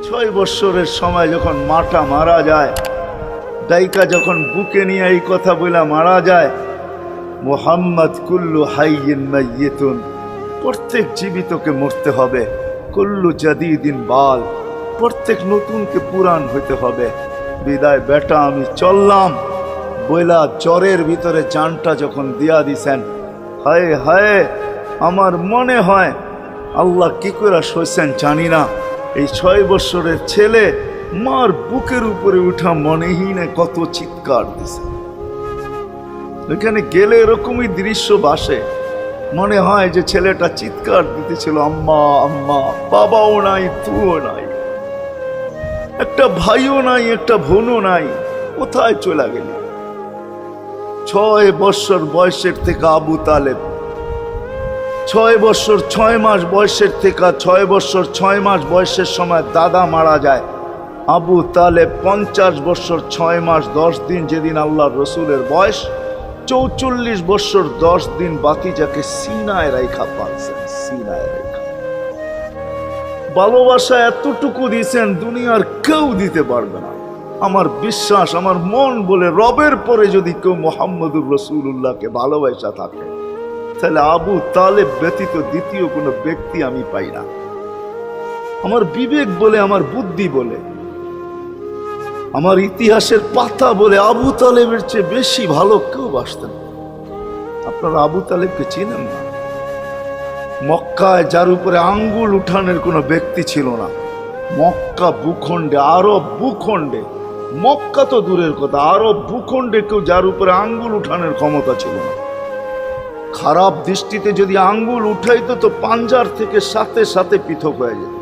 6 বৎসরের সময় যখন মাটা মারা যায়, দাইকা যখন বুকে নিয়ে এই কথা বলে মারা যায়, মুহাম্মদ কুল্লু হাইয়িন মাইয়িতুন, প্রত্যেক জীবিতকে মরতে হবে, কুল্লু জাদিদিন বাল, প্রত্যেক নতুনকে পুরান হইতে হবে। বিদায় বেটা আমি চললাম বইলা জ্বরের ভিতরে জানটা যখন দিয়া দিছেন, হায় হায় আমার মনে হয় আল্লাহ কি করে সইছেন জানি না। এই 6 বৎসরের ছেলে মার বুকের উপরে উঠা মনেই না কত চিৎকার দিছে। এখানে গেলে এরকমই দৃশ্য ভাসে, মনে হয় যে ছেলেটা চিৎকার দিতেছিল, আম্মা আম্মা, বাবাও নাই, তুও নাই, একটা ভাইও নাই, একটা বোনও নাই, কোথায় চলে গেল? 6 বৎসর বয়সের থেকে আবু তালেব, 6 বৎসর 6 মাস বয়সের থেকে 6 বৎসর 6 মাস বয়সের সময় দাদা মারা যায়। আবু তালেব 50 বৎসর 6 মাস 10 দিন, যেদিন আল্লাহর রসুলের বয়স 44 বৎসর 10 দিন, বাকি যাকে সিনায় রাইখা পাচ্ছেন, সিনায় রাইখা। ভালোবাসা এতটুকু দিয়েছেন দুনিয়ার কেউ দিতে পারবে না। আমার বিশ্বাস, আমার মন বলে রবের পরে যদি কেউ মুহাম্মদুর রাসূলুল্লাহকে ভালোবাসা থাকে, তাহলে আবু তালেব ব্যতীত দ্বিতীয় কোনো ব্যক্তি আমি পাই না। আমার বিবেক বলে, আমার বুদ্ধি বলে, আমার ইতিহাসের পাতা বলে আবু তালেবের চেয়ে বেশি ভালো কেউ বাসতেন। আপনারা আবু তালেবকে চিনেন না? মক্কায় যার উপরে আঙ্গুল উঠানের কোনো ব্যক্তি ছিল না। মক্কা ভূখণ্ডে, আরব ভূখণ্ডে, মক্কা তো দূরের কথা, আরব ভূখণ্ডে কেউ যার উপরে আঙ্গুল উঠানের ক্ষমতা ছিল না। খারাপ দৃষ্টিতে যদি আঙ্গুল উঠাইতো তো পাঞ্জার থেকে সাথে সাথে পৃথক হয়ে যেত।